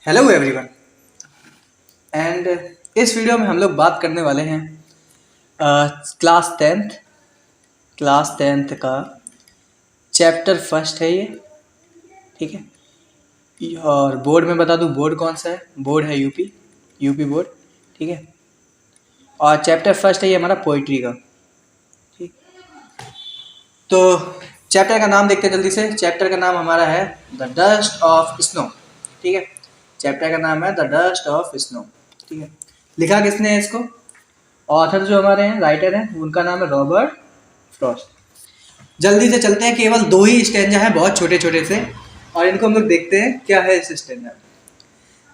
Hello everyone and इस video में हम लोग बात करने वाले हैं क्लास टेंथ का चैप्टर फर्स्ट है ये। ठीक है, और बोर्ड में बता दूं बोर्ड कौन सा है। बोर्ड है यूपी बोर्ड। ठीक है, और चैप्टर फर्स्ट है ये हमारा पोइट्री का। ठीक, तो चैप्टर का नाम देखते हैं जल्दी से। चैप्टर का नाम हमारा है द डस्ट ऑफ स्नो। ठीक है, चैप्टर का नाम है द डस्ट ऑफ स्नो। ठीक है, लिखा किसने है इसको? ऑथर जो हमारे हैं, राइटर हैं, उनका नाम है रॉबर्ट फ्रॉस्ट। जल्दी से चलते हैं, केवल 2 ही स्टैंजा है, बहुत छोटे छोटे से, और इनको हम लोग देखते हैं क्या है इस stanza.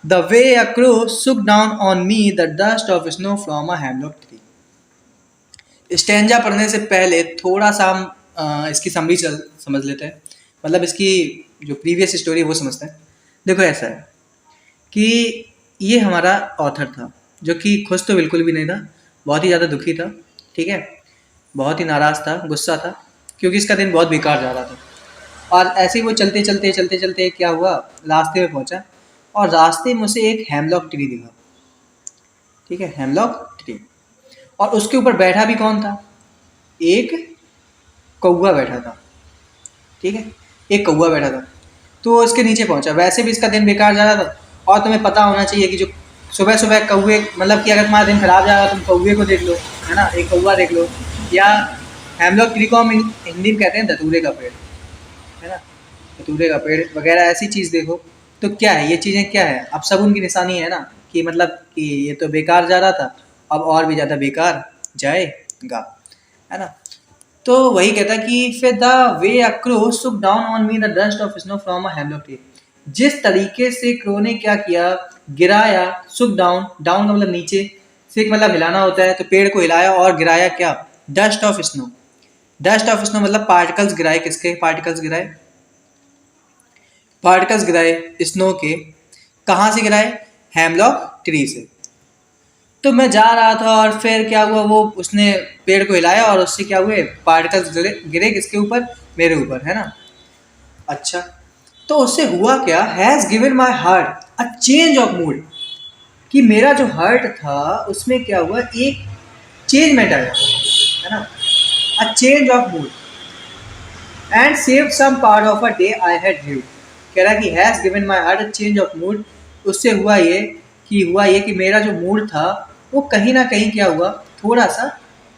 The way a crow shook down on me the dust of snow from a hemlock tree. Stanza पढ़ने से पहले थोड़ा सा हम इसकी समरी समझ लेते हैं, मतलब इसकी जो प्रीवियस स्टोरी है वो समझते हैं। देखो, ऐसा है कि ये हमारा ऑथर था जो कि खुश तो बिल्कुल भी नहीं था, बहुत ही ज़्यादा दुखी था। ठीक है, बहुत ही नाराज़ था, गुस्सा था, क्योंकि इसका दिन बहुत बेकार जा रहा था। और ऐसे ही वो चलते चलते क्या हुआ, रास्ते में पहुंचा, और रास्ते में उसे एक हेमलॉक ट्री दिखा। ठीक है, हेमलॉक ट्री, और उसके ऊपर बैठा भी कौन था? एक कौवा बैठा था। ठीक है, एक कौवा बैठा था। तो इसके नीचे पहुंचा, वैसे भी इसका दिन बेकार जा रहा था, और तुम्हें पता होना चाहिए कि जो सुबह सुबह कौवे, मतलब कि अगर तुम्हारा दिन खराब जा रहा है तुम कौवे को देख लो, है ना, एक कौवा देख लो, या हेमलॉक ट्री को हम हिंदी में कहते हैं धतूरे का पेड़, है ना, धतूरे का पेड़ वगैरह ऐसी चीज़ देखो। तो क्या है, ये चीज़ें क्या है, अब सब उनकी निशानी है ना, कि मतलब कि ये तो बेकार जा रहा था, अब और भी ज़्यादा बेकार जाएगा, है ना। तो वही कहता कि फिर the way a crow shook down on me the dust of snow from a hemlock tree. जिस तरीके से क्रो ने क्या किया, गिराया, सुक डाउन, डाउन का मतलब नीचे, सिक मतलब हिलाना होता है, तो पेड़ को हिलाया और गिराया क्या, dust of snow. Dust of snow मतलब पार्टिकल्स गिराए, किसके पार्टिकल्स गिराए? पार्टिकल्स गिराए स्नो के। कहाँ से गिराए? हेमलॉक ट्री से। तो मैं जा रहा था और फिर क्या हुआ, वो उसने पेड़ को हिलाया और उससे क्या हुए, पार्टिकल्स गिरे किसके ऊपर? मेरे ऊपर, है ना। अच्छा, तो उससे हुआ क्या, has given my heart a change of mood, कि मेरा जो हार्ट था उसमें क्या हुआ, एक चेंजमेंट आया, है ना, a change of mood, and save some part of a day I had due. कह रहा कि has given my heart a change of mood, उससे हुआ ये कि मेरा जो मूड था वो कहीं ना कहीं क्या हुआ, थोड़ा सा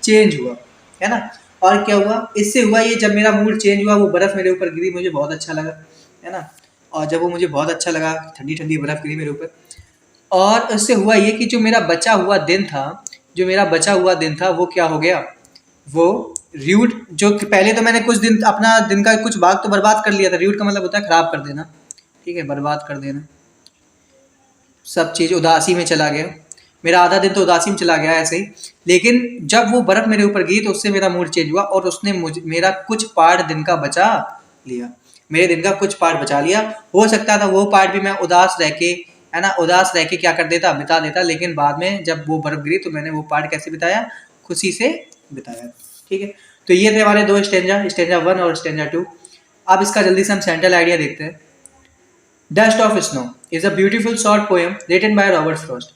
चेंज हुआ, है ना। और क्या हुआ, इससे हुआ ये, जब मेरा मूड चेंज हुआ वो बर्फ़ मेरे ऊपर गिरी, मुझे बहुत अच्छा लगा, है ना। और जब वो मुझे बहुत अच्छा लगा, ठंडी ठंडी बर्फ़ गिरी मेरे ऊपर, और उससे हुआ ये कि जो मेरा बचा हुआ दिन था वो क्या हो गया, वो र्यूट, जो कि पहले तो मैंने कुछ दिन अपना दिन का कुछ भाग तो बर्बाद कर लिया था। र्यूट का मतलब होता है खराब कर देना, ठीक है, बर्बाद कर देना, सब चीज़ उदासी में चला गया। मेरा आधा दिन तो उदासी में चला गया ऐसे ही। लेकिन जब वो बर्फ़ मेरे ऊपर गिरी तो उससे मेरा मूड चेंज हुआ, और उसने मेरा कुछ पार्ट दिन का बचा लिया, मेरे दिन का कुछ पार्ट बचा लिया। हो सकता था वो पार्ट भी मैं उदास रह के, है ना, उदास रह के क्या कर देता, बिता देता, लेकिन बाद में जब वो बर्फ़ गिरी तो मैंने वो पार्ट कैसे बिताया, खुशी से बिताया। ठीक है, तो ये थे हमारे 2 स्टैंजा, स्टैंजा 1 और स्टैंजा 2। अब इसका जल्दी से हम सेंट्रल आइडिया देखते हैं। Dust of snow is a beautiful short poem written by Robert Frost.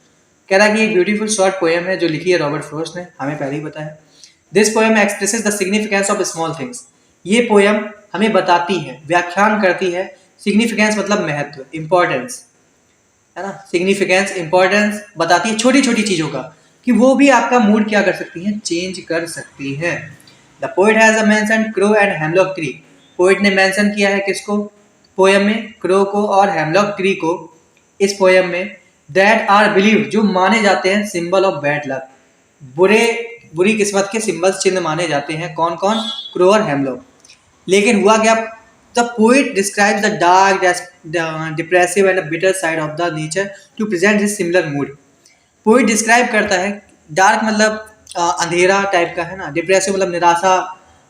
कह रहा है कि एक ब्यूटीफुल शॉर्ट पोएम है जो लिखी है रॉबर्ट फ्रॉस्ट ने, हमें पहले ही पता है। This poem expresses the significance of small things. ये पोएम हमें बताती है, व्याख्यान करती है, सिग्निफिकेंस मतलब महत्व, इंपॉर्टेंस, है ना, सिग्निफिकेंस, इंपॉर्टेंस बताती है छोटी छोटी चीज़ों का, कि वो भी आपका मूड क्या कर सकती हैं, चेंज कर सकती हैं। The poet has a mention crow and hemlock tree. Poet ने मेंशन किया है किसको पोएम में? क्रो को और हेमलॉक ट्री को इस पोएम में। दैट आर बिलीव, जो माने जाते हैं सिंबल ऑफ बैड लक, बुरी किस्मत के सिंबल, चिन्ह माने जाते हैं। कौन कौन? क्रो और हेमलॉक। लेकिन हुआ क्या, the poet describes the dark, depressive and bitter side of the nature to present his similar mood. Poet describe करता है, डार्क मतलब अंधेरा टाइप का, है ना, डिप्रेसिव मतलब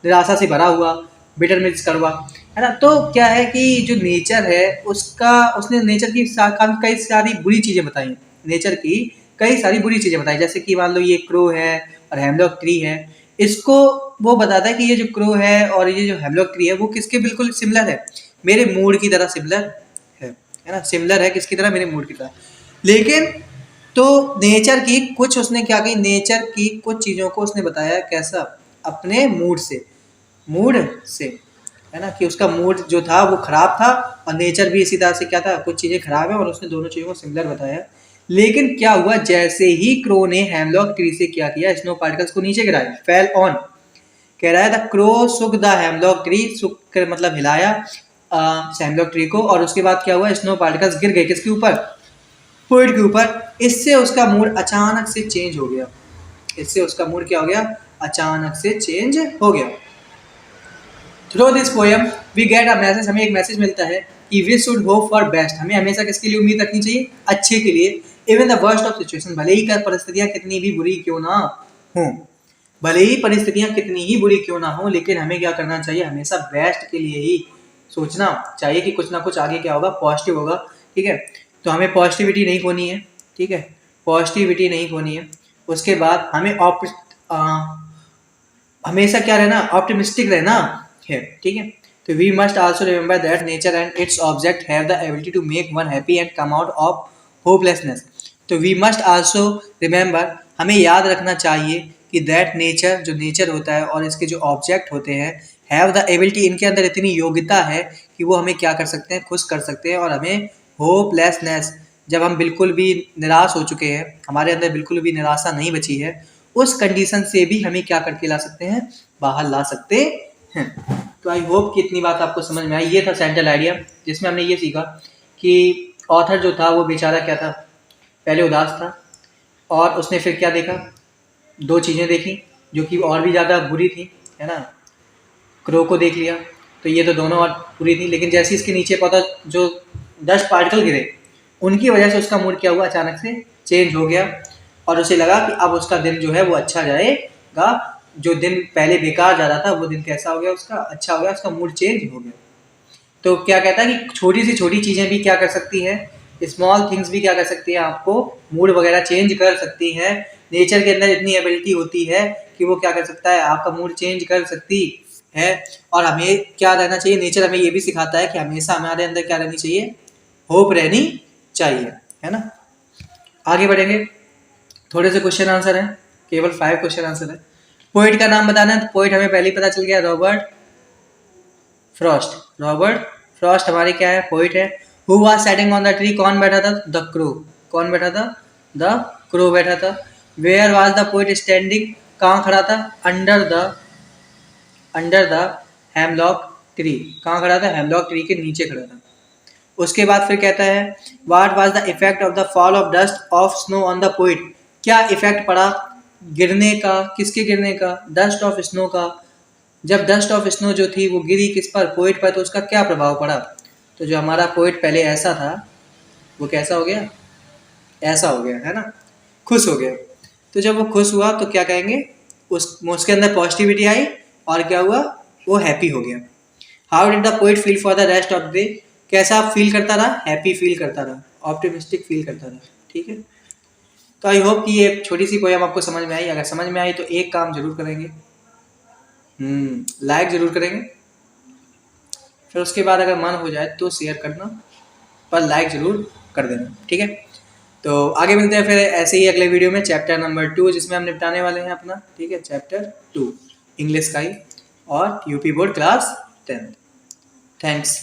निराशा से भरा हुआ, बिटर मीन्स कड़वा, है ना। तो क्या है कि जो नेचर है उसका, उसने नेचर की कई सारी बुरी चीज़ें बताई, नेचर की कई सारी बुरी चीज़ें बताई, जैसे कि मान लो ये क्रो है और हेमलॉक ट्री है, इसको वो बताता है कि ये जो क्रो है और ये जो हेमलॉक ट्री है वो किसके बिल्कुल सिमिलर है, मेरे मूड की तरह सिमिलर है है ना, सिमिलर है किसकी तरह, मेरे मूड की तरह। लेकिन तो नेचर की कुछ उसने क्या की, नेचर की कुछ चीज़ों को उसने बताया कैसा, अपने मूड से, है ना, कि उसका मूड जो था वो खराब था और नेचर भी इसी तरह से क्या था, कुछ चीज़ें खराब है और उसने दोनों चीज़ों को सिमिलर बताया। लेकिन क्या हुआ, जैसे ही क्रो ने हेमलॉक ट्री से क्या किया, स्नो पार्टिकल्स को नीचे गिराया, फेल ऑन, कह रहा है द क्रो सुक द हेमलॉक ट्री, सुक कर मतलब हिलाया हेमलॉक ट्री को, और उसके बाद क्या हुआ, स्नो पार्टिकल्स गिर गए किसके ऊपर, पोइट के ऊपर। इससे उसका मूड अचानक से चेंज हो गया, इससे उसका मूड क्या हो गया, अचानक से चेंज हो गया। Through this poem we get a message, हमें एक मैसेज मिलता है कि we should hope for best, हमें हमेशा किसके लिए उम्मीद रखनी चाहिए, अच्छे के लिए। Even the worst of situation, भले ही कर परिस्थितियां कितनी भी बुरी क्यों ना हो, भले ही परिस्थितियां कितनी ही बुरी क्यों ना हो, लेकिन हमें क्या करना चाहिए, हमेशा बेस्ट के लिए ही सोचना चाहिए कि कुछ ना कुछ आगे क्या होगा, पॉजिटिव होगा। ठीक है, तो हमें पॉजिटिविटी नहीं खोनी है। ठीक है, पॉजिटिविटी नहीं खोनी है। उसके बाद हमें हमेशा क्या रहना, ऑप्टिमिस्टिक रहना है। ठीक है, तो we must also remember that nature and its object have the ability to make one happy and come out of hopelessness. तो वी मस्ट आल्सो रिमेंबर, हमें याद रखना चाहिए कि दैट नेचर, जो नेचर होता है और इसके जो ऑब्जेक्ट होते हैं, हैव द एबिलिटी, इनके अंदर इतनी योग्यता है कि वो हमें क्या कर सकते हैं, खुश कर सकते हैं और हमें होपलेसनेस, जब हम बिल्कुल भी निराश हो चुके हैं, हमारे अंदर बिल्कुल भी निराशा नहीं बची है, उस कंडीशन से भी हमें क्या करके ला सकते हैं, बाहर ला सकते हैं। तो आई होप कि इतनी बात आपको समझ में आई। ये था सेंट्रल आइडिया, जिसमें हमने ये सीखा कि ऑथर जो था वो बेचारा क्या था, पहले उदास था और उसने फिर क्या देखा, दो चीज़ें देखी जो कि और भी ज़्यादा बुरी थी, है ना, क्रो को देख लिया, तो ये तो दोनों और बुरी थी। लेकिन जैसे इसके नीचे पता जो डस्ट पार्टिकल गिरे, उनकी वजह से उसका मूड क्या हुआ, अचानक से चेंज हो गया और उसे लगा कि अब उसका दिन जो है वो अच्छा जाएगा। जो दिन पहले बेकार जा रहा था वो दिन कैसा हो गया, उसका अच्छा हो गया, उसका मूड चेंज हो गया। तो क्या कहता है कि छोटी से छोटी चीज़ें भी क्या कर सकती हैं, स्मॉल थिंग्स भी क्या कर सकती हैं, आपको मूड वगैरह चेंज कर सकती हैं। नेचर के अंदर इतनी एबिलिटी होती है कि वो क्या कर सकता है, आपका मूड चेंज कर सकती है। और हमें क्या रहना चाहिए, नेचर हमें ये भी सिखाता है कि हमेशा हमारे अंदर क्या रहनी चाहिए, होप रहनी चाहिए, है ना। आगे बढ़ेंगे, थोड़े से क्वेश्चन आंसर हैं, केवल 5 क्वेश्चन आंसर है। पोइट का नाम बताना है, तो पोइट हमें पहले ही पता चल गया, रॉबर्ट फ्रॉस्ट। रॉबर्ट फ्रॉस्ट हमारे क्या है, पोइट है। Who was setting on the tree, कौन बैठा था, द क्रो। कौन बैठा था, द क्रो बैठा था। Where was the poet standing, कहाँ खड़ा था, अंडर द हेमलॉक ट्री, कहाँ खड़ा था, हेमलॉक ट्री के नीचे खड़ा था। उसके बाद फिर कहता है what was the effect of the fall of dust of snow on the poet, क्या इफेक्ट पड़ा गिरने का, किसके गिरने का, डस्ट ऑफ स्नो का। जब डस्ट ऑफ स्नो जो थी वो गिरी किस पर, पोइट पर, तो उसका क्या प्रभाव पड़ा। तो जो हमारा पोइट पहले ऐसा था वो कैसा हो गया, ऐसा हो गया, है ना, खुश हो गया। तो जब वो खुश हुआ तो क्या कहेंगे, उसके अंदर पॉजिटिविटी आई और क्या हुआ, वो हैप्पी हो गया। How did the poet feel for the rest of the day, कैसा फील करता रहा, हैप्पी फील करता रहा, ऑप्टिमिस्टिक फील करता रहा। ठीक है, तो आई होप कि ये छोटी सी पोएम आपको समझ में आई। अगर समझ में आई तो एक काम जरूर करेंगे, लाइक जरूर करेंगे, फिर उसके बाद अगर मन हो जाए तो शेयर करना, पर लाइक जरूर कर देना। ठीक है, तो आगे मिलते हैं फिर ऐसे ही अगले वीडियो में, चैप्टर नंबर 2 जिसमें हम निपटाने वाले हैं अपना। ठीक है, चैप्टर 2 इंग्लिश का ही, और UP board class 10th। Thanks.